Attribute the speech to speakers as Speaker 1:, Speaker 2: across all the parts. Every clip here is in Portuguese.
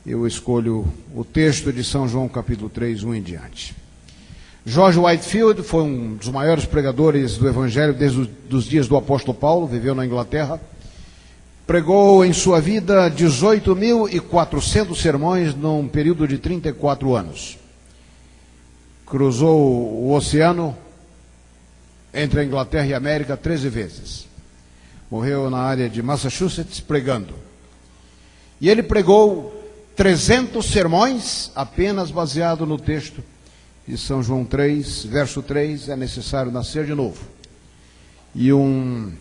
Speaker 1: eu escolho o texto de São João capítulo 3, 1 em diante. George Whitefield foi um dos maiores pregadores do Evangelho desde os dias do apóstolo Paulo, viveu na Inglaterra. Pregou em sua vida 18.400 sermões num período de 34 anos. Cruzou o oceano entre a Inglaterra e a América 13 vezes. Morreu na área de Massachusetts pregando. E ele pregou 300 sermões apenas baseado no texto de São João 3, verso 3, é necessário nascer de novo. E um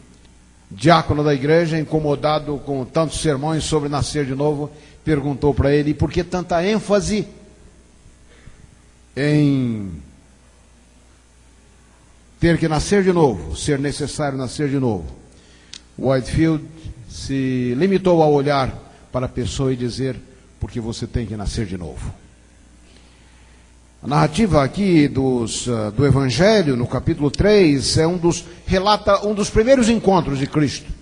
Speaker 1: diácono da igreja, incomodado com tantos sermões sobre nascer de novo, perguntou para ele, por que tanta ênfase em ter que nascer de novo, ser necessário nascer de novo? Whitefield se limitou a olhar para a pessoa e dizer, porque você tem que nascer de novo. A narrativa aqui do Evangelho, no capítulo 3, relata um dos primeiros encontros de Cristo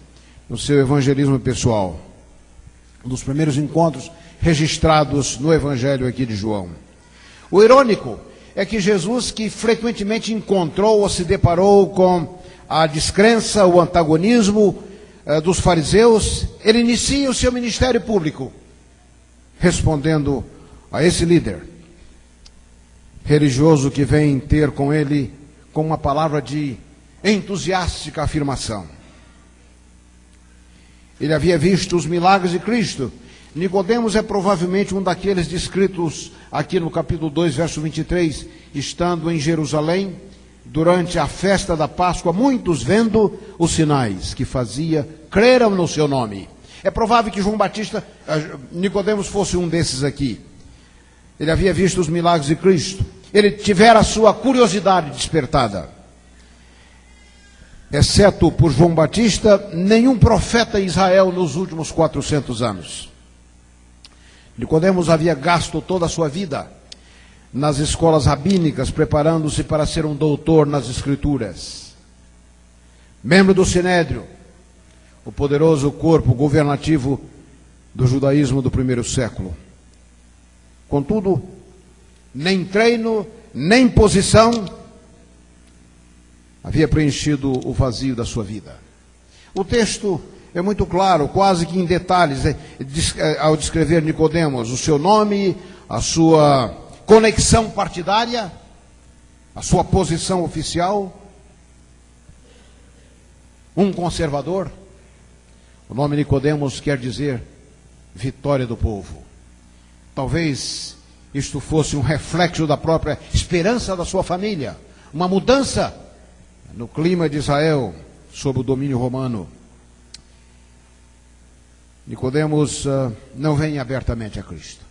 Speaker 1: no seu evangelismo pessoal. Um dos primeiros encontros registrados no Evangelho aqui de João. O irônico é que Jesus, que frequentemente encontrou ou se deparou com a descrença, o antagonismo dos fariseus, ele inicia o seu ministério público, respondendo a esse líder religioso que vem ter com ele com uma palavra de entusiástica afirmação. Ele havia visto os milagres de Cristo. Nicodemos é provavelmente um daqueles descritos aqui no capítulo 2, verso 23, estando em Jerusalém, durante a festa da Páscoa, muitos vendo os sinais que fazia, creram no seu nome. É provável que Nicodemos fosse um desses aqui. Ele havia visto os milagres de Cristo. Ele tivera a sua curiosidade despertada. Exceto por João Batista, nenhum profeta em Israel nos últimos 400 anos. Nicodemos havia gasto toda a sua vida nas escolas rabínicas, preparando-se para ser um doutor nas Escrituras. Membro do Sinédrio, o poderoso corpo governativo do judaísmo do primeiro século. Contudo, nem treino, nem posição havia preenchido o vazio da sua vida. O texto é muito claro, quase que em detalhes, ao descrever Nicodemos, o seu nome, a sua conexão partidária, a sua posição oficial. Um conservador. O nome Nicodemos quer dizer vitória do povo. Talvez isto fosse um reflexo da própria esperança da sua família, uma mudança no clima de Israel sob o domínio romano. Nicodemos não vem abertamente a Cristo.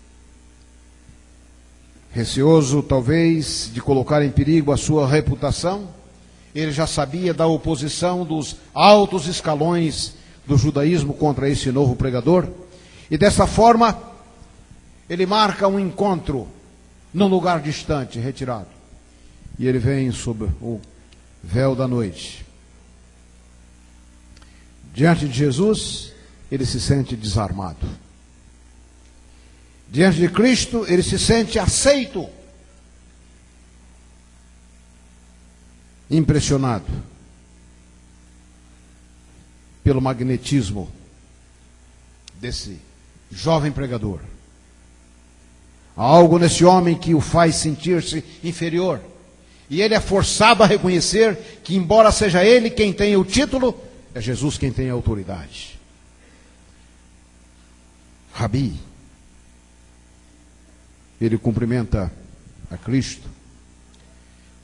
Speaker 1: Receoso, talvez, de colocar em perigo a sua reputação, ele já sabia da oposição dos altos escalões do judaísmo contra esse novo pregador, e dessa forma ele marca um encontro num lugar distante, retirado. E ele vem sob o véu da noite. Diante de Jesus, ele se sente desarmado. Diante de Cristo, ele se sente aceito. Impressionado pelo magnetismo desse jovem pregador. Há algo nesse homem que o faz sentir-se inferior. E ele é forçado a reconhecer que, embora seja ele quem tenha o título, é Jesus quem tem a autoridade. Rabi. Ele cumprimenta a Cristo.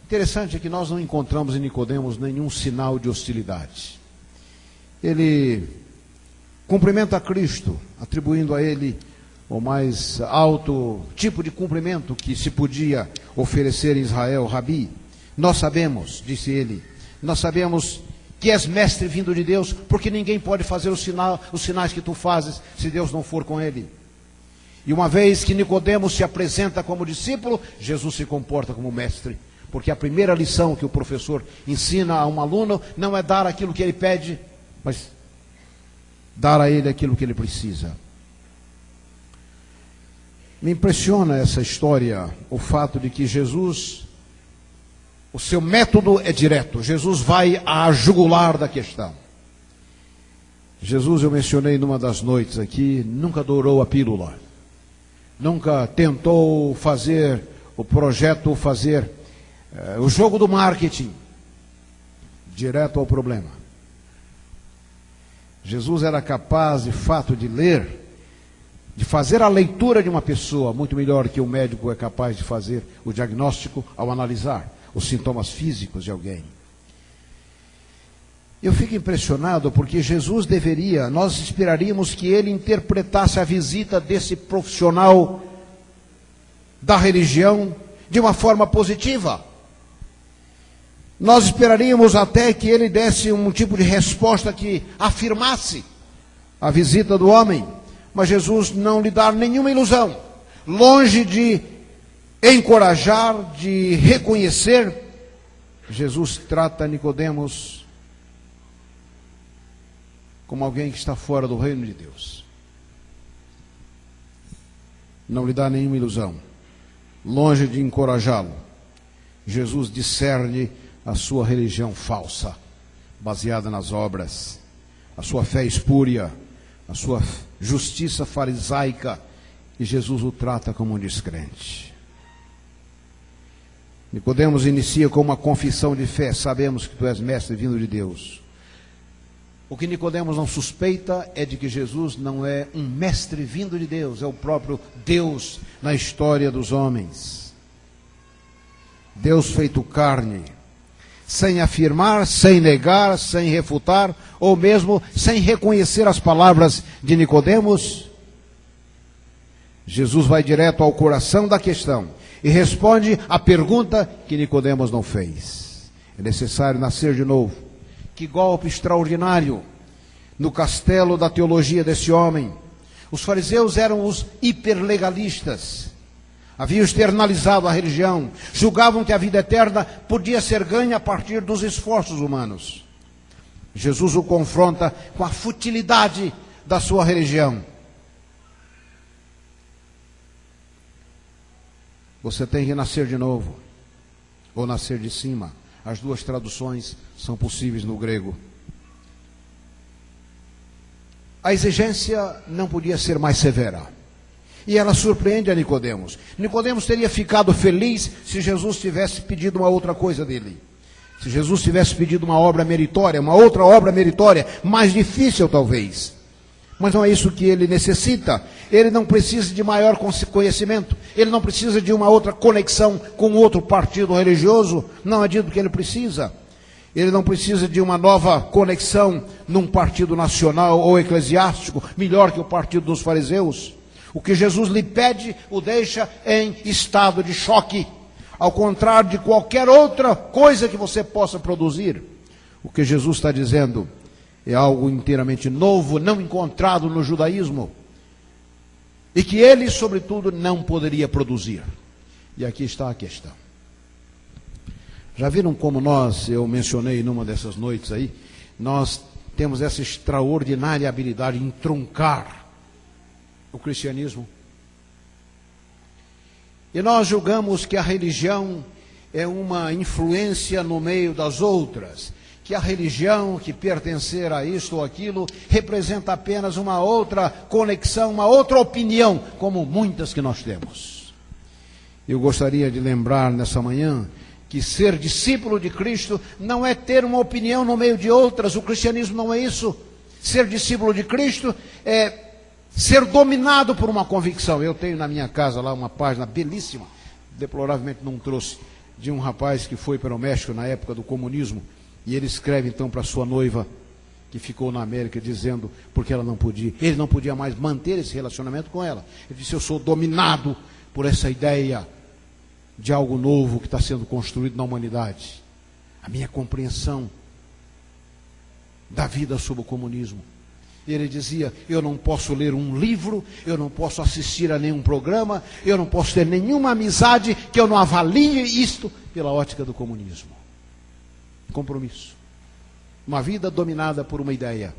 Speaker 1: Interessante é que nós não encontramos em Nicodemos nenhum sinal de hostilidade. Ele cumprimenta a Cristo, atribuindo a ele o mais alto tipo de cumprimento que se podia oferecer em Israel. Rabi, nós sabemos, disse ele, nós sabemos que és mestre vindo de Deus, porque ninguém pode fazer os sinais que tu fazes se Deus não for com ele. E uma vez que Nicodemos se apresenta como discípulo, Jesus se comporta como mestre, porque a primeira lição que o professor ensina a um aluno não é dar aquilo que ele pede, mas dar a ele aquilo que ele precisa. Me impressiona essa história, o fato de que Jesus, o seu método é direto. Jesus vai à jugular da questão. Jesus, eu mencionei numa das noites aqui, nunca dourou a pílula. Nunca tentou fazer o projeto, fazer o jogo do marketing. Direto ao problema. Jesus era capaz, de fato, de ler, de fazer a leitura de uma pessoa muito melhor que o médico é capaz de fazer o diagnóstico ao analisar os sintomas físicos de alguém. Eu fico impressionado porque Jesus deveria, nós esperaríamos que ele interpretasse a visita desse profissional da religião de uma forma positiva. Nós esperaríamos até que ele desse um tipo de resposta que afirmasse a visita do homem. Mas Jesus não lhe dá nenhuma ilusão. Longe de encorajar, de reconhecer, Jesus trata Nicodemos como alguém que está fora do reino de Deus. Não lhe dá nenhuma ilusão. Longe de encorajá-lo, Jesus discerne a sua religião falsa, baseada nas obras, a sua fé espúria, a sua justiça farisaica, e Jesus o trata como um descrente. Nicodemos inicia com uma confissão de fé: sabemos que tu és mestre vindo de Deus. O que Nicodemos não suspeita é de que Jesus não é um mestre vindo de Deus, é o próprio Deus na história dos homens. Deus feito carne, sem afirmar, sem negar, sem refutar, ou mesmo sem reconhecer as palavras de Nicodemos. Jesus vai direto ao coração da questão e responde a pergunta que Nicodemos não fez. É necessário nascer de novo. Que golpe extraordinário no castelo da teologia desse homem. Os fariseus eram os hiperlegalistas. Haviam externalizado a religião. Julgavam que a vida eterna podia ser ganha a partir dos esforços humanos. Jesus o confronta com a futilidade da sua religião. Você tem que nascer de novo, ou nascer de cima. As duas traduções são possíveis no grego. A exigência não podia ser mais severa. E ela surpreende a Nicodemos. Nicodemos teria ficado feliz se Jesus tivesse pedido uma outra coisa dele. Se Jesus tivesse pedido uma obra meritória, uma outra obra meritória, mais difícil talvez. Mas não é isso que ele necessita. Ele não precisa de maior conhecimento. Ele não precisa de uma outra conexão com outro partido religioso. Não é disso que ele precisa. Ele não precisa de uma nova conexão num partido nacional ou eclesiástico, melhor que o partido dos fariseus. O que Jesus lhe pede o deixa em estado de choque. Ao contrário de qualquer outra coisa que você possa produzir. O que Jesus está dizendo é algo inteiramente novo, não encontrado no judaísmo, e que ele, sobretudo, não poderia produzir. E aqui está a questão. Já viram como nós, eu mencionei numa dessas noites aí, nós temos essa extraordinária habilidade em truncar o cristianismo? E nós julgamos que a religião é uma influência no meio das outras, que a religião, que pertencer a isto ou aquilo, representa apenas uma outra conexão, uma outra opinião, como muitas que nós temos. Eu gostaria de lembrar nessa manhã que ser discípulo de Cristo não é ter uma opinião no meio de outras. O cristianismo não é isso. Ser discípulo de Cristo é ser dominado por uma convicção. Eu tenho na minha casa lá uma página belíssima, deploravelmente não trouxe, de um rapaz que foi para o México na época do comunismo. E ele escreve então para sua noiva, que ficou na América, dizendo, porque ela não podia, ele não podia mais manter esse relacionamento com ela. Ele disse: eu sou dominado por essa ideia de algo novo que está sendo construído na humanidade. A minha compreensão da vida sob o comunismo. E ele dizia: eu não posso ler um livro, eu não posso assistir a nenhum programa, eu não posso ter nenhuma amizade que eu não avalie isto pela ótica do comunismo. Compromisso. Uma vida dominada por uma ideia.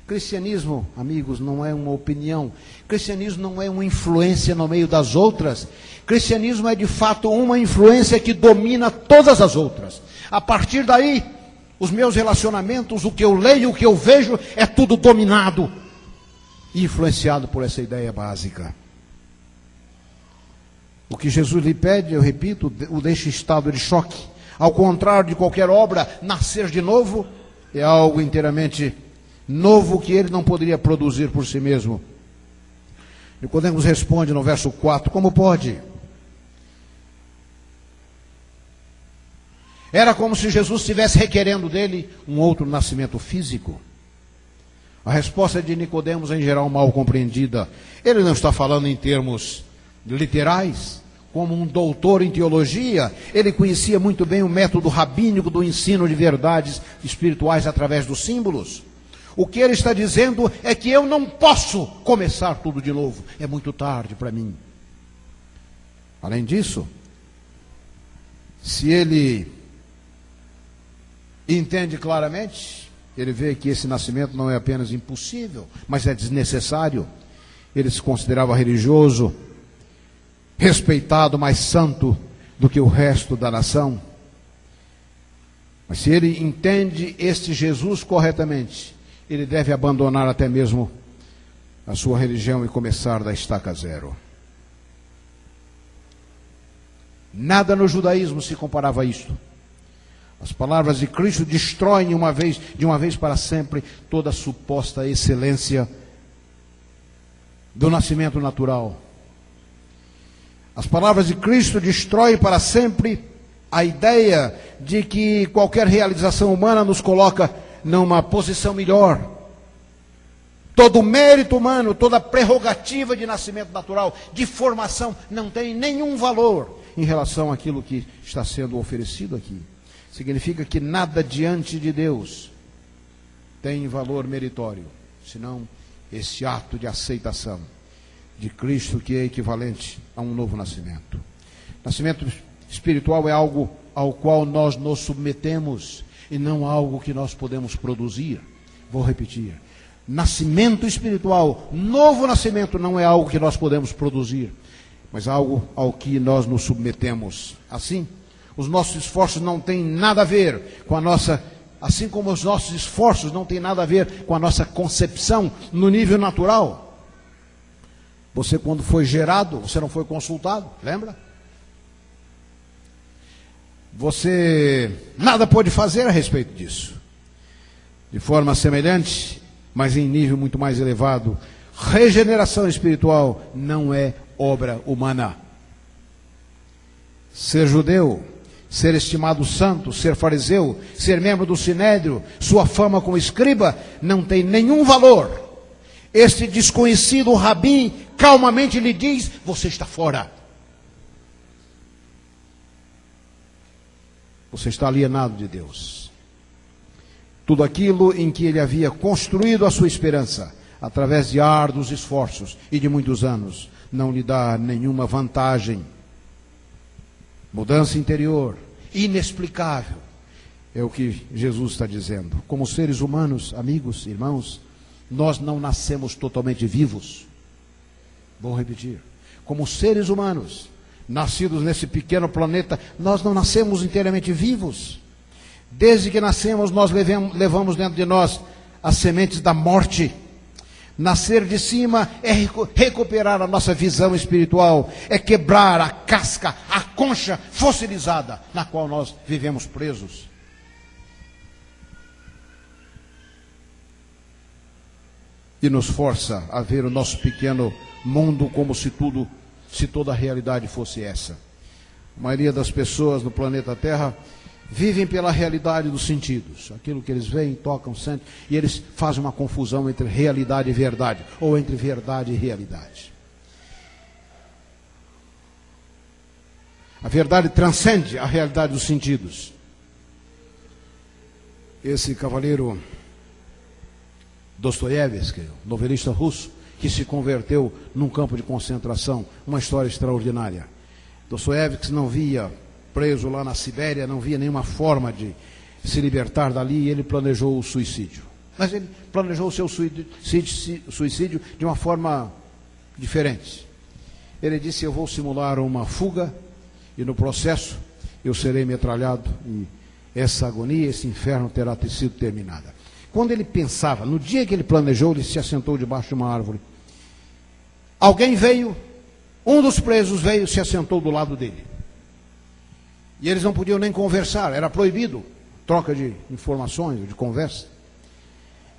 Speaker 1: Cristianismo, amigos, não é uma opinião. Cristianismo não é uma influência no meio das outras. Cristianismo é de fato uma influência que domina todas as outras. A partir daí, os meus relacionamentos, o que eu leio, o que eu vejo, é tudo dominado e influenciado por essa ideia básica. O que Jesus lhe pede, eu repito, o deixa em estado de choque. Ao contrário de qualquer obra, nascer de novo é algo inteiramente novo que ele não poderia produzir por si mesmo. Nicodemos responde no verso 4, como pode? Era como se Jesus estivesse requerendo dele um outro nascimento físico. A resposta de Nicodemos é em geral mal compreendida. Ele não está falando em termos literais. Como um doutor em teologia, ele conhecia muito bem o método rabínico do ensino de verdades espirituais através dos símbolos. O que ele está dizendo é que eu não posso começar tudo de novo. É muito tarde para mim. Além disso, se ele entende claramente, ele vê que esse nascimento não é apenas impossível, mas é desnecessário. Ele se considerava religioso, respeitado, mais santo do que o resto da nação. Mas se ele entende este Jesus corretamente, ele deve abandonar até mesmo a sua religião e começar da estaca zero. Nada no judaísmo se comparava a isto. As palavras de Cristo destroem de uma vez para sempre toda a suposta excelência do nascimento natural. As palavras de Cristo destroem para sempre a ideia de que qualquer realização humana nos coloca numa posição melhor. Todo o mérito humano, toda a prerrogativa de nascimento natural, de formação, não tem nenhum valor em relação àquilo que está sendo oferecido aqui. Significa que nada diante de Deus tem valor meritório, senão esse ato de aceitação de Cristo, que é equivalente a um novo nascimento. Nascimento espiritual é algo ao qual nós nos submetemos e não algo que nós podemos produzir. Vou repetir. Nascimento espiritual, novo nascimento, não é algo que nós podemos produzir, mas algo ao que nós nos submetemos. Assim, os nossos esforços não têm nada a ver com a nossa, assim como os nossos esforços não têm nada a ver com a nossa concepção no nível natural. Você, quando foi gerado, você não foi consultado, lembra? Você nada pôde fazer a respeito disso. De forma semelhante, mas em nível muito mais elevado, regeneração espiritual não é obra humana. Ser judeu, ser estimado santo, ser fariseu, ser membro do sinédrio, sua fama como escriba, não tem nenhum valor. Este desconhecido rabi calmamente lhe diz: você está fora. Você está alienado de Deus. Tudo aquilo em que ele havia construído a sua esperança, através de árduos esforços e de muitos anos, não lhe dá nenhuma vantagem. Mudança interior, inexplicável, é o que Jesus está dizendo. Como seres humanos, amigos, irmãos, nós não nascemos totalmente vivos. Vou repetir. Como seres humanos, nascidos nesse pequeno planeta, nós não nascemos inteiramente vivos. Desde que nascemos, nós levamos dentro de nós as sementes da morte. Nascer de cima é recuperar a nossa visão espiritual, é quebrar a casca, a concha fossilizada na qual nós vivemos presos. E nos força a ver o nosso pequeno mundo como se toda a realidade fosse essa. A maioria das pessoas no planeta Terra vivem pela realidade dos sentidos. Aquilo que eles veem, tocam, sentem, e eles fazem uma confusão entre realidade e verdade, ou entre verdade e realidade. A verdade transcende a realidade dos sentidos. Esse cavaleiro Dostoiévski, novelista russo, que se converteu num campo de concentração, uma história extraordinária. Dostoiévski não via, preso lá na Sibéria, não via nenhuma forma de se libertar dali, e ele planejou o suicídio. Mas ele planejou o seu suicídio de uma forma diferente. Ele disse: eu vou simular uma fuga e no processo eu serei metralhado e essa agonia, esse inferno terá sido terminada. Quando ele pensava, no dia que ele planejou, ele se assentou debaixo de uma árvore. Alguém veio, um dos presos veio e se assentou do lado dele. E eles não podiam nem conversar, era proibido troca de informações, de conversa.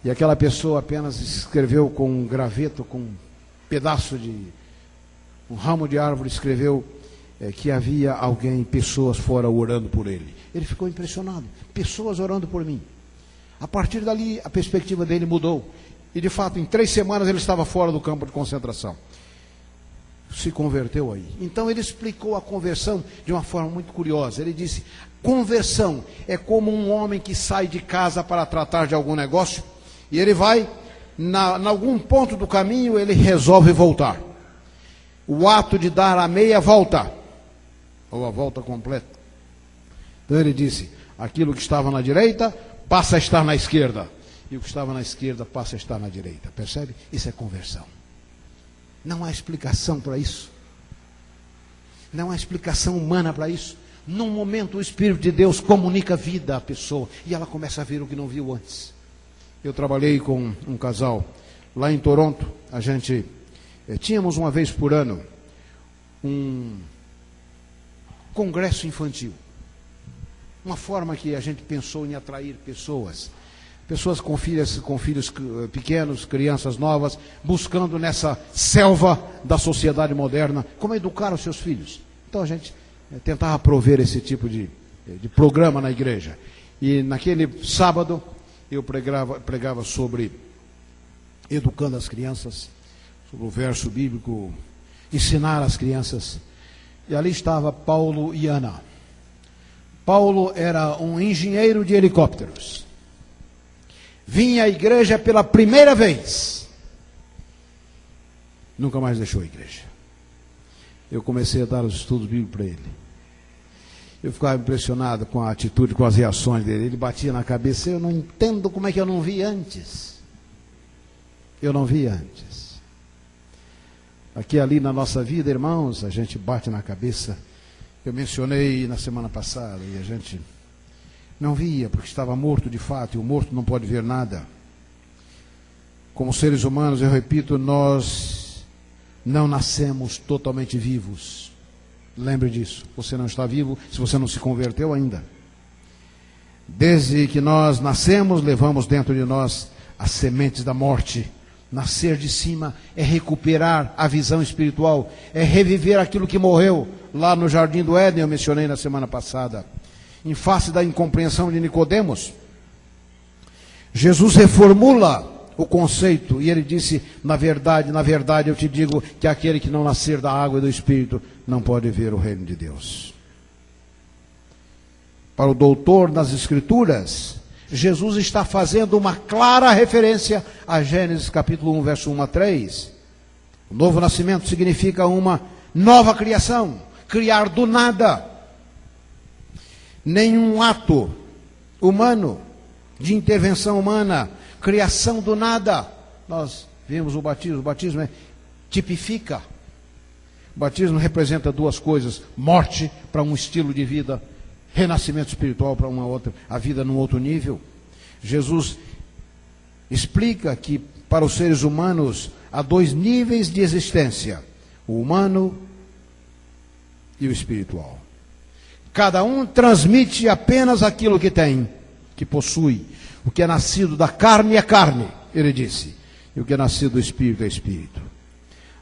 Speaker 1: E aquela pessoa apenas escreveu com um graveto, com um pedaço de um ramo de árvore, escreveu que havia alguém, pessoas fora orando por ele. Ele ficou impressionado, pessoas orando por mim. A partir dali, a perspectiva dele mudou. E de fato, em 3 semanas ele estava fora do campo de concentração. Se converteu aí. Então ele explicou a conversão de uma forma muito curiosa. Ele disse: conversão é como um homem que sai de casa para tratar de algum negócio, e ele vai, em algum ponto do caminho, ele resolve voltar. O ato de dar a meia volta, ou a volta completa. Então ele disse: aquilo que estava na direita passa a estar na esquerda, e o que estava na esquerda passa a estar na direita. Percebe? Isso é conversão. Não há explicação para isso. Não há explicação humana para isso. Num momento o Espírito de Deus comunica vida à pessoa e ela começa a ver o que não viu antes. Eu trabalhei com um casal lá em Toronto. A gente tínhamos uma vez por ano um congresso infantil. Uma forma que a gente pensou em atrair pessoas com filhos pequenos, crianças novas, buscando nessa selva da sociedade moderna, como educar os seus filhos. Então a gente tentava prover esse tipo de programa na igreja. E naquele sábado eu pregava sobre educando as crianças, sobre o verso bíblico, ensinar as crianças. E ali estava Paulo e Ana. Paulo era um engenheiro de helicópteros. Vinha à igreja pela primeira vez. Nunca mais deixou a igreja. Eu comecei a dar os estudos bíblicos para ele. Eu ficava impressionado com a atitude, com as reações dele. Ele batia na cabeça: eu não entendo como é que eu não vi antes. Eu não vi antes. Aqui ali na nossa vida, irmãos, a gente bate na cabeça. Eu mencionei na semana passada, e a gente não via, porque estava morto de fato, e o morto não pode ver nada. Como seres humanos, eu repito, nós não nascemos totalmente vivos. Lembre disso, você não está vivo se você não se converteu ainda. Desde que nós nascemos, levamos dentro de nós as sementes da morte. Nascer de cima é recuperar a visão espiritual, é reviver aquilo que morreu lá no Jardim do Éden, eu mencionei na semana passada. Em face da incompreensão de Nicodemos, Jesus reformula o conceito e ele disse: na verdade, eu te digo que aquele que não nascer da água e do Espírito não pode ver o reino de Deus. Para o doutor nas Escrituras, Jesus está fazendo uma clara referência a Gênesis capítulo 1, verso 1 a 3. O novo nascimento significa uma nova criação, criar do nada. Nenhum ato humano, de intervenção humana, criação do nada. Nós vimos o batismo tipifica. O batismo representa 2 coisas: morte para um estilo de vida, renascimento espiritual para uma outra, a vida num outro nível. Jesus explica que para os seres humanos há 2 níveis de existência: o humano e o espiritual. Cada um transmite apenas aquilo que tem, que possui. O que é nascido da carne é carne, ele disse, e o que é nascido do espírito é espírito.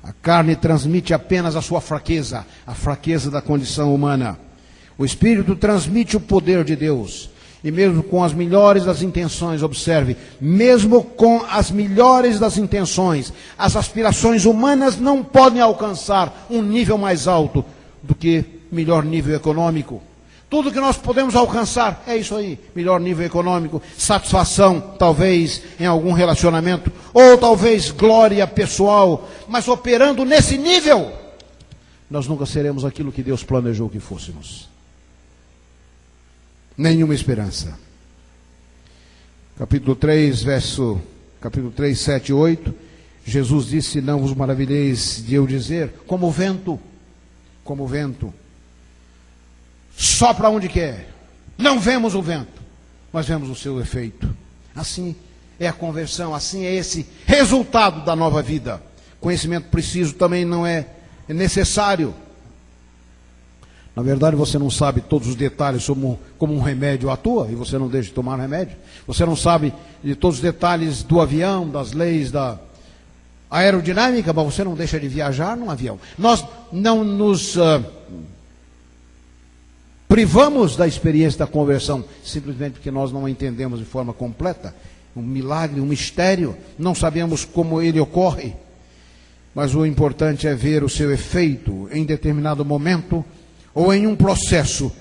Speaker 1: A carne transmite apenas a sua fraqueza, a fraqueza da condição humana. O espírito transmite o poder de Deus. E mesmo com as melhores das intenções, observe, mesmo com as melhores das intenções, as aspirações humanas não podem alcançar um nível mais alto do que melhor nível econômico. Tudo que nós podemos alcançar é isso aí: melhor nível econômico, satisfação, talvez, em algum relacionamento, ou talvez glória pessoal, mas operando nesse nível, nós nunca seremos aquilo que Deus planejou que fôssemos. Nenhuma esperança. capítulo 3, 7 e 8, Jesus disse: não vos maravilheis de eu dizer, como o vento, sopra onde quer. Não vemos o vento, mas vemos o seu efeito. Assim é a conversão, assim é esse resultado da nova vida. Conhecimento preciso também não é necessário. Na verdade, você não sabe todos os detalhes sobre como um remédio atua, e você não deixa de tomar remédio. Você não sabe de todos os detalhes do avião, das leis da aerodinâmica, mas você não deixa de viajar num avião. Nós não nos privamos da experiência da conversão, simplesmente porque nós não a entendemos de forma completa. Um milagre, um mistério, não sabemos como ele ocorre. Mas o importante é ver o seu efeito em determinado momento, ou em um processo.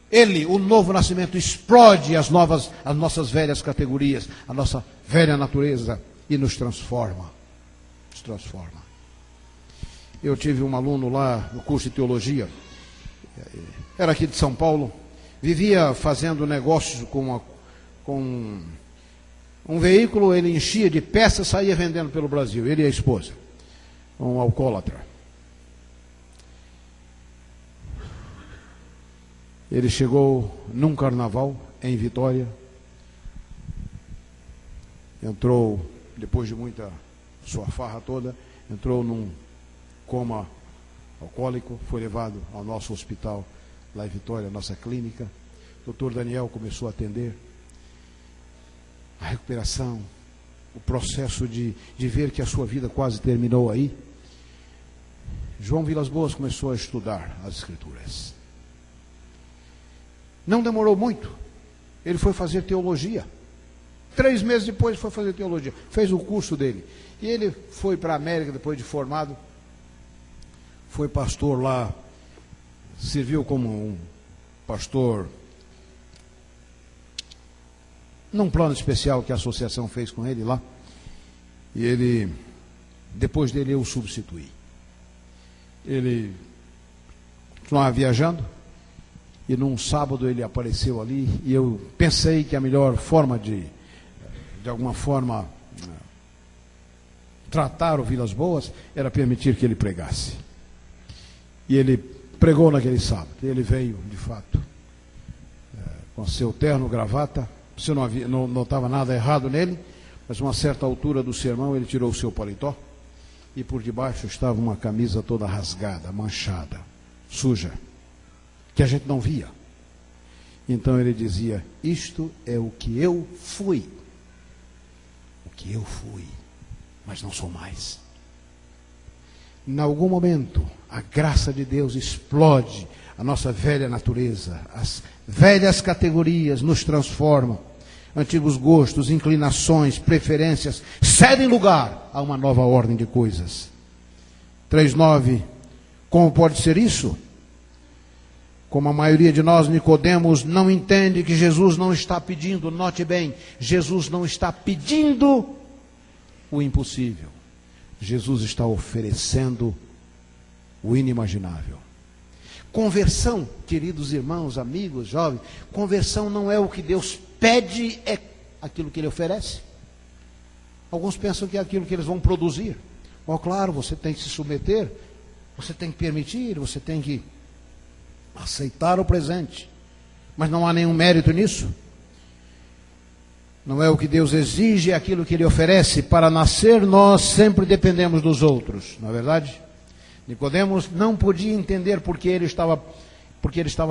Speaker 1: Ele, o novo nascimento, explode as nossas velhas categorias, a nossa velha natureza, e nos transforma. Eu tive um aluno lá no curso de teologia, era aqui de São Paulo, vivia fazendo negócios com um veículo, ele enchia de peças, saía vendendo pelo Brasil, ele e a esposa, um alcoólatra. Ele chegou num carnaval em Vitória, entrou, depois de muita sua farra toda, entrou num coma alcoólico, foi levado ao nosso hospital lá em Vitória, nossa clínica. O doutor Daniel começou a atender. A recuperação, o processo de ver que a sua vida quase terminou aí. João Vilas Boas começou a estudar as Escrituras. Não demorou muito, ele foi fazer teologia. 3 meses depois foi fazer teologia, fez o curso dele. E ele foi para a América depois de formado, foi pastor lá, serviu como um pastor num plano especial que a associação fez com ele lá. E ele, depois dele eu o substituí. Ele continuava viajando, e num sábado ele apareceu ali, e eu pensei que a melhor forma de alguma forma, tratar o Vilas Boas era permitir que ele pregasse. E ele pregou naquele sábado. Ele veio, de fato, com seu terno, gravata. Você não notava nada errado nele, mas a uma certa altura do sermão ele tirou o seu paletó, e por debaixo estava uma camisa toda rasgada, manchada, suja, que a gente não via. Então ele dizia: isto é o que eu fui. O que eu fui, mas não sou mais. Em algum momento, a graça de Deus explode a nossa velha natureza. As velhas categorias nos transformam. Antigos gostos, inclinações, preferências cedem lugar a uma nova ordem de coisas. 3:9. Como pode ser isso? Como a maioria de nós, Nicodemos, não entende que Jesus não está pedindo, note bem, Jesus não está pedindo o impossível. Jesus está oferecendo o inimaginável. Conversão, queridos irmãos, amigos, jovens, conversão não é o que Deus pede, é aquilo que Ele oferece. Alguns pensam que é aquilo que eles vão produzir. Oh, claro, você tem que se submeter, você tem que permitir, você tem que aceitar o presente, mas não há nenhum mérito nisso. Não é o que Deus exige, é aquilo que Ele oferece. Para nascer, nós sempre dependemos dos outros, não é verdade? Nicodemos não podia entender porque ele estava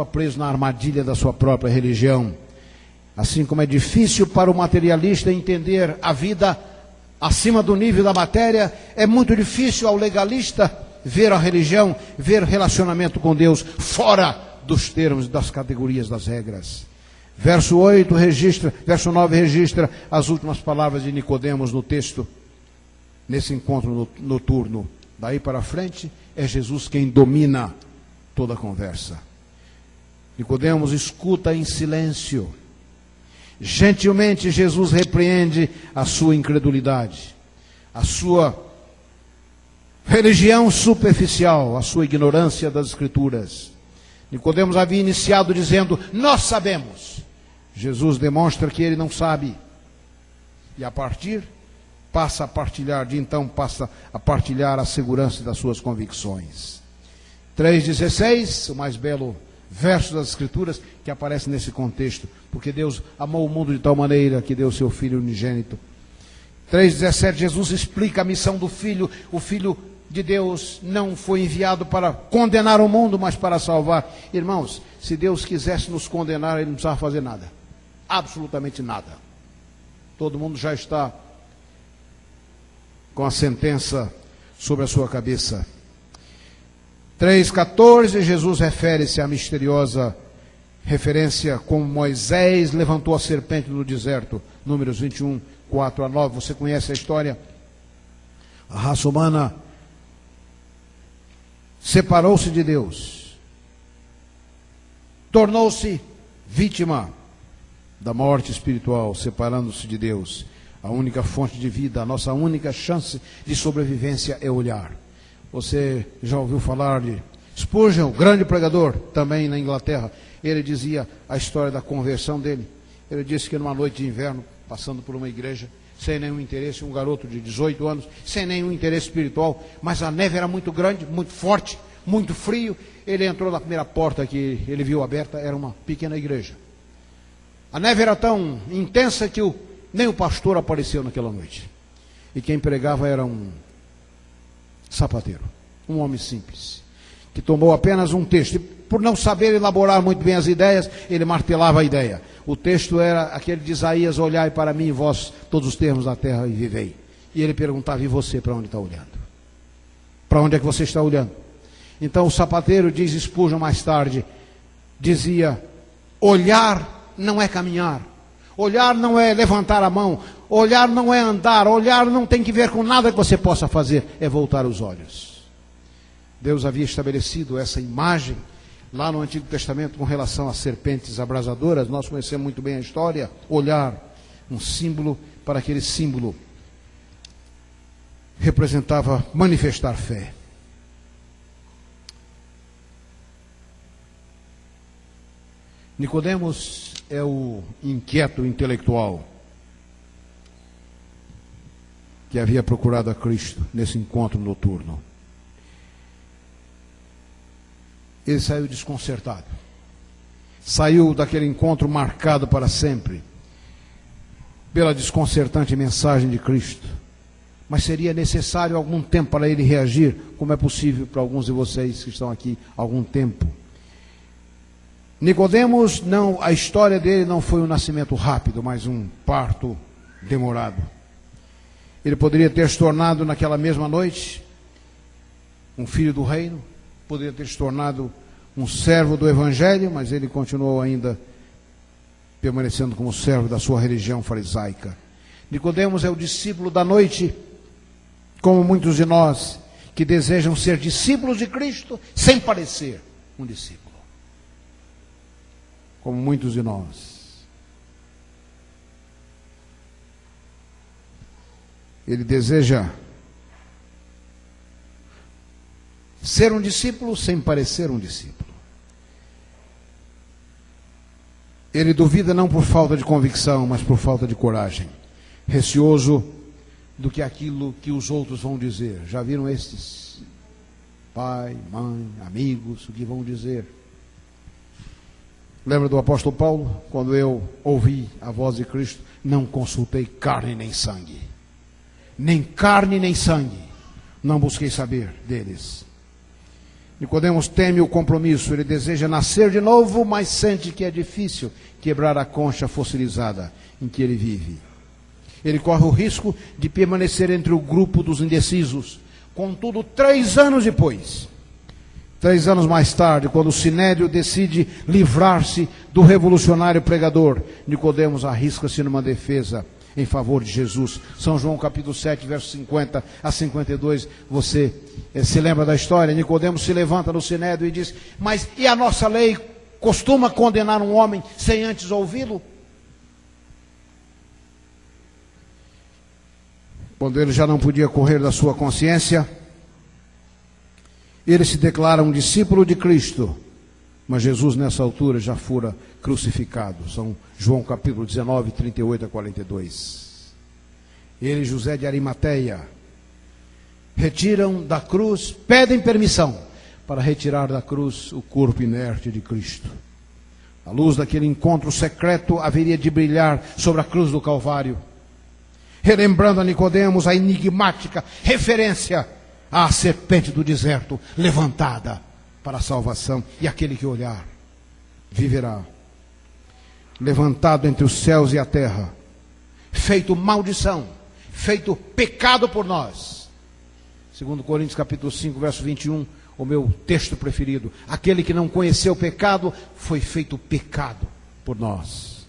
Speaker 1: preso na armadilha da sua própria religião. Assim como é difícil para o materialista entender a vida acima do nível da matéria, é muito difícil ao legalista ver a religião, ver relacionamento com Deus fora dos termos, das categorias, das regras. Verso 9 registra as últimas palavras de Nicodemos no texto, nesse encontro noturno. Daí para frente, é Jesus quem domina toda a conversa. Nicodemos escuta em silêncio. Gentilmente, Jesus repreende a sua incredulidade, a sua religião superficial, a sua ignorância das Escrituras. Nicodemos havia iniciado dizendo: nós sabemos. Jesus demonstra que ele não sabe. E passa a partilhar a segurança das suas convicções. 3,16, o mais belo verso das Escrituras que aparece nesse contexto, porque Deus amou o mundo de tal maneira que deu o seu Filho unigênito. 3,17, Jesus explica a missão do Filho. O Filho de Deus não foi enviado para condenar o mundo, mas para salvar. Irmãos, se Deus quisesse nos condenar, Ele não precisava fazer nada, absolutamente nada. Todo mundo já está com a sentença sobre a sua cabeça. 3,14, Jesus refere-se à misteriosa referência como Moisés levantou a serpente no deserto. Números 21, 4 a 9. Você conhece a história? A raça humana separou-se de Deus, tornou-se vítima da morte espiritual, separando-se de Deus. A única fonte de vida, a nossa única chance de sobrevivência é olhar. Você já ouviu falar de Spurgeon, o grande pregador, também na Inglaterra? Ele dizia a história da conversão dele. Ele disse que numa noite de inverno, passando por uma igreja, sem nenhum interesse, um garoto de 18 anos, sem nenhum interesse espiritual, mas a neve era muito grande, muito forte, muito frio. Ele entrou na primeira porta que ele viu aberta, era uma pequena igreja. A neve era tão intensa que nem o pastor apareceu naquela noite. E quem pregava era um sapateiro, um homem simples, que tomou apenas um texto. E por não saber elaborar muito bem as ideias, ele martelava a ideia. O texto era aquele de Isaías: olhai para mim, vós, todos os termos da terra, e vivei. E ele perguntava: e você, para onde está olhando? Para onde é que você está olhando? Então o sapateiro, diz Spurgeon mais tarde, dizia: olhar não é caminhar, olhar não é levantar a mão, olhar não é andar, olhar não tem que ver com nada que você possa fazer, é voltar os olhos. Deus havia estabelecido essa imagem lá no Antigo Testamento com relação às serpentes abrasadoras. Nós conhecemos muito bem a história. Olhar, um símbolo, para aquele símbolo representava manifestar fé. Nicodemos é o inquieto intelectual que havia procurado a Cristo nesse encontro noturno. Ele saiu desconcertado. Saiu daquele encontro marcado para sempre pela desconcertante mensagem de Cristo. Mas seria necessário algum tempo para ele reagir, como é possível para alguns de vocês que estão aqui há algum tempo. Nicodemos, não, a história dele não foi um nascimento rápido, mas um parto demorado. Ele poderia ter se tornado naquela mesma noite um filho do reino, poderia ter se tornado um servo do Evangelho, mas ele continuou ainda permanecendo como servo da sua religião farisaica. Nicodemos é o discípulo da noite, como muitos de nós que desejam ser discípulos de Cristo sem parecer um discípulo. Como muitos de nós. Ele deseja ser um discípulo sem parecer um discípulo. Ele duvida não por falta de convicção, mas por falta de coragem. Receoso do que aquilo que os outros vão dizer. Já viram estes? Pai, mãe, amigos, o que vão dizer? Lembra do apóstolo Paulo? Quando eu ouvi a voz de Cristo, não consultei carne nem sangue. Nem carne nem sangue. Não busquei saber deles. Nicodemos teme o compromisso. Ele deseja nascer de novo, mas sente que é difícil quebrar a concha fossilizada em que ele vive. Ele corre o risco de permanecer entre o grupo dos indecisos. Contudo, 3 anos depois, 3 anos mais tarde, quando o Sinédrio decide livrar-se do revolucionário pregador, Nicodemos arrisca-se numa defesa em favor de Jesus. São João capítulo 7, versos 50 a 52, você se lembra da história? Nicodemos se levanta no Sinédrio e diz: mas e a nossa lei costuma condenar um homem sem antes ouvi-lo? Quando ele já não podia correr da sua consciência, ele se declara um discípulo de Cristo, mas Jesus nessa altura já fora crucificado. São João capítulo 19, 38 a 42. ele e José de Arimateia retiram da cruz, pedem permissão para retirar da cruz o corpo inerte de Cristo. A luz daquele encontro secreto haveria de brilhar sobre a cruz do Calvário, relembrando a Nicodemos a enigmática referência à serpente do deserto, levantada para a salvação, e aquele que olhar viverá. Levantado entre os céus e a terra, feito maldição, feito pecado por nós. 2 Coríntios capítulo 5, verso 21, o meu texto preferido. Aquele que não conheceu o pecado, foi feito pecado por nós.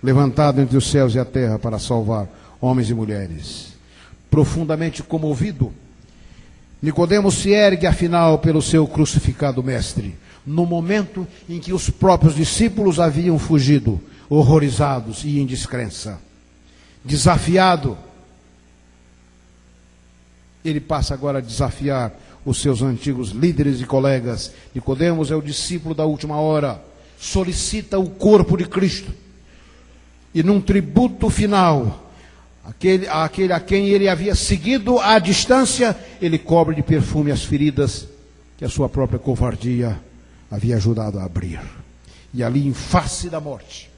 Speaker 1: Levantado entre os céus e a terra para salvar homens e mulheres. Profundamente comovido, Nicodemos se ergue afinal pelo seu crucificado mestre, no momento em que os próprios discípulos haviam fugido, horrorizados e em descrença. Desafiado, ele passa agora a desafiar os seus antigos líderes e colegas. Nicodemos é o discípulo da última hora, solicita o corpo de Cristo, e num tributo final, aquele a quem ele havia seguido à distância, ele cobre de perfume as feridas que a sua própria covardia havia ajudado a abrir. E ali, em face da morte,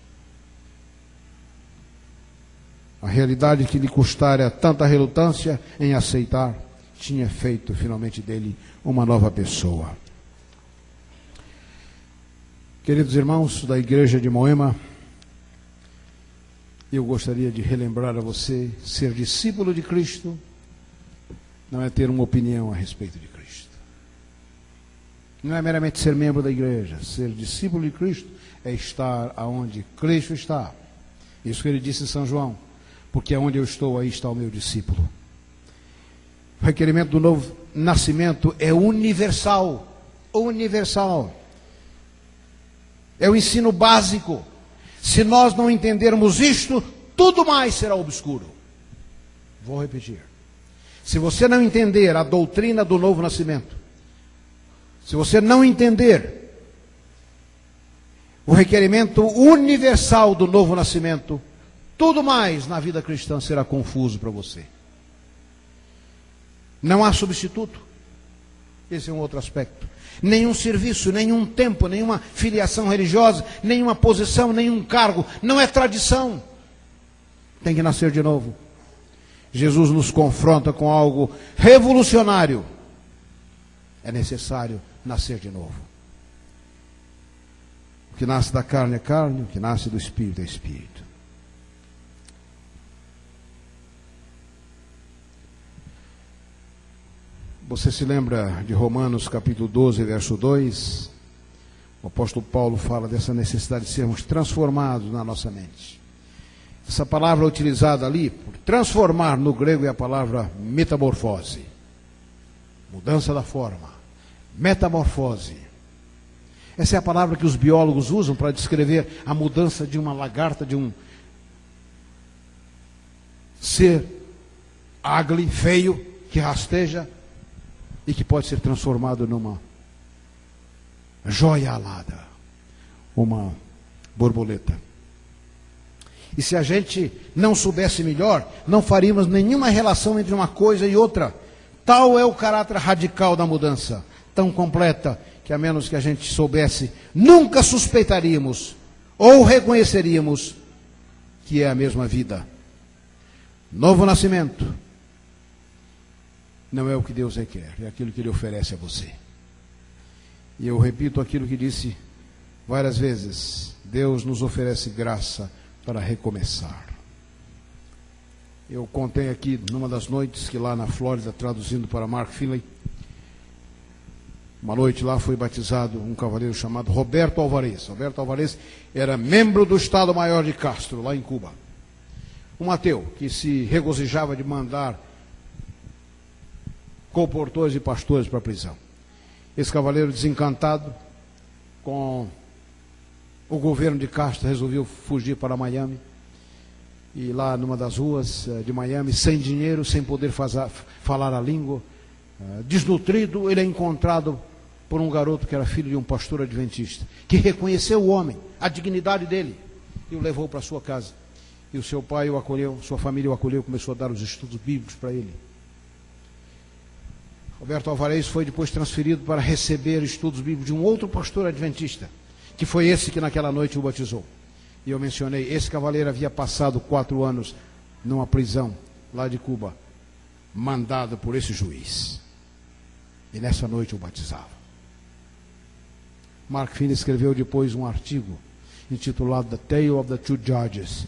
Speaker 1: a realidade que lhe custara tanta relutância em aceitar, tinha feito finalmente dele uma nova pessoa. Queridos irmãos da igreja de Moema, eu gostaria de relembrar a você: ser discípulo de Cristo não é ter uma opinião a respeito de Cristo. Não é meramente ser membro da igreja. Ser discípulo de Cristo é estar aonde Cristo está. Isso que ele disse em São João: porque aonde eu estou, aí está o meu discípulo. O requerimento do novo nascimento é universal. Universal. É o ensino básico. Se nós não entendermos isto, tudo mais será obscuro. Vou repetir. Se você não entender a doutrina do novo nascimento, se você não entender o requerimento universal do novo nascimento, tudo mais na vida cristã será confuso para você. Não há substituto. Esse é um outro aspecto. Nenhum serviço, nenhum tempo, nenhuma filiação religiosa, nenhuma posição, nenhum cargo. Não é tradição. Tem que nascer de novo. Jesus nos confronta com algo revolucionário. É necessário nascer de novo. O que nasce da carne é carne, o que nasce do Espírito é Espírito. Você se lembra de Romanos capítulo 12, verso 2? O apóstolo Paulo fala dessa necessidade de sermos transformados na nossa mente. Essa palavra utilizada ali, por transformar, no grego é a palavra metamorfose. Mudança da forma. Metamorfose. Essa é a palavra que os biólogos usam para descrever a mudança de uma lagarta, de um ser ugly, feio, que rasteja, e que pode ser transformado numa joia alada, uma borboleta. E se a gente não soubesse melhor, não faríamos nenhuma relação entre uma coisa e outra. Tal é o caráter radical da mudança, tão completa, que a menos que a gente soubesse, nunca suspeitaríamos ou reconheceríamos que é a mesma vida. Novo nascimento não é o que Deus requer, é aquilo que Ele oferece a você. E eu repito aquilo que disse várias vezes: Deus nos oferece graça para recomeçar. Eu contei aqui numa das noites que lá na Flórida, traduzindo para Mark Finley, uma noite lá foi batizado um cavaleiro chamado Roberto Alvarez. Roberto Alvarez era membro do Estado-Maior de Castro, lá em Cuba. Um ateu que se regozijava de mandar comportores e pastores para a prisão. Esse cavaleiro, desencantado com o governo de Castro, resolveu fugir para Miami. E lá numa das ruas de Miami, sem dinheiro, sem poder falar a língua, desnutrido, ele é encontrado por um garoto que era filho de um pastor adventista, que reconheceu o homem, a dignidade dele, e o levou para sua casa. E o seu pai o acolheu, sua família o acolheu, começou a dar os estudos bíblicos para ele. Roberto Alvarez foi depois transferido para receber estudos bíblicos de um outro pastor adventista, que foi esse que naquela noite o batizou. E eu mencionei, esse cavaleiro havia passado 4 anos numa prisão lá de Cuba, mandado por esse juiz. E nessa noite o batizava. Mark Finney escreveu depois um artigo intitulado The Tale of the Two Judges,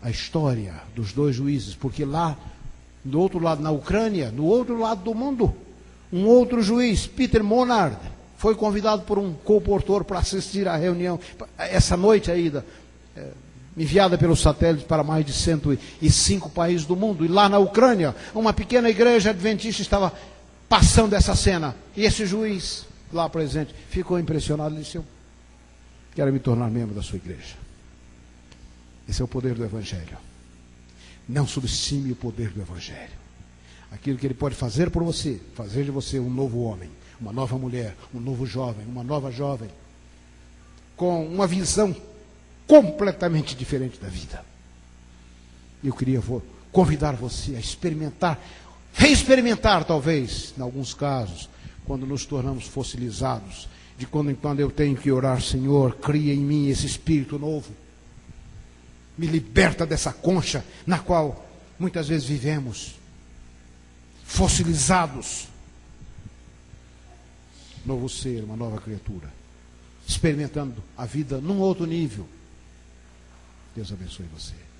Speaker 1: a história dos 2 juízes, porque lá, do outro lado, na Ucrânia, no outro lado do mundo, um outro juiz, Peter Monard, foi convidado por um comportor para assistir à reunião, essa noite ainda, enviada pelo satélite para mais de 105 países do mundo. E lá na Ucrânia, uma pequena igreja adventista estava passando essa cena. E esse juiz, lá presente, ficou impressionado e disse: eu quero me tornar membro da sua igreja. Esse é o poder do Evangelho. Não subestime o poder do Evangelho. Aquilo que ele pode fazer por você, fazer de você um novo homem, uma nova mulher, um novo jovem, uma nova jovem, com uma visão completamente diferente da vida. Eu queria convidar você a experimentar, reexperimentar talvez, em alguns casos, quando nos tornamos fossilizados, de quando em quando eu tenho que orar: Senhor, cria em mim esse espírito novo, me liberta dessa concha na qual muitas vezes vivemos, fossilizados. Novo ser, uma nova criatura, experimentando a vida num outro nível. Deus abençoe você.